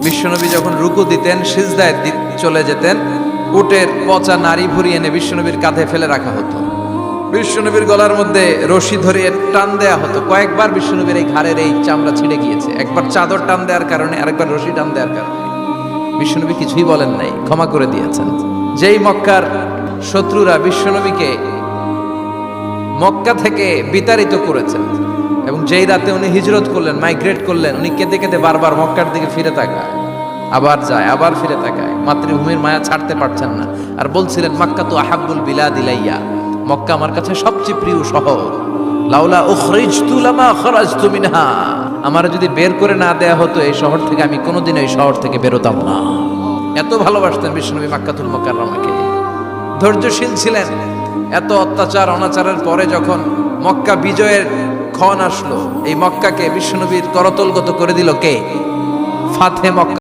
বিশ্বনবী যখন রুকু দিতেন, সিজদায় চলে যেতেন, উটের পচা নাড়ি ভুড়ি এনে বিশ্বনবীর কাঁধে ফেলে রাখা হতো। বিশ্বনবীর গলার মধ্যে রশি ধরে টান দেয়া হতো। কয়েকবার বিশ্বনবীর এই ঘাড়ের এই চামড়া ছিঁড়ে গিয়েছে, একবার চাদর টান দেওয়ার কারণে, আরেকবার রশি টান দেওয়ার কারণে। বিশ্বনবী কিছুই বলেন নাই, ক্ষমা করে দিয়েছেন। যেই মক্কার শত্রুরা বিশ্বনবীকে মক্কা থেকে বিতাড়িত করেছেন, এবং যেই রাতে উনি হিজরত করলেন, মাইগ্রেট করলেন, উনি কেঁদে কেঁদে বারবার মক্কার দিকে ফিরে তাকায়, আবার যায়, আবার ফিরে তাকায়, মাতৃভূমির মায়া ছাড়তে পারছেন না। আর বলছিলেন, মক্কা তো আহাব্বুল বিলাদ ইলাইয়া, মক্কা আমার কাছে সবচেয়ে প্রিয় শহর। লাউলা উখরিজতু লামা খরাজতু মিনহা, আমার যদি বের করে না দেয়া হতো এই শহর থেকে, আমি কোনোদিন এই শহর থেকে বেরোতাম না। এত ভালোবাসতেন বিশ্বনবী মক্কাতুল মুকাররমাকে। ধৈর্যশীল ছিলেন। এত অত্যাচার অনাচারের পরে যখন মক্কা বিজয়ের ক্ষণ আসলো, এই মক্কাকে বিশ্বনবীর করতলগত করে দিল কে? ফাতে মক্কা।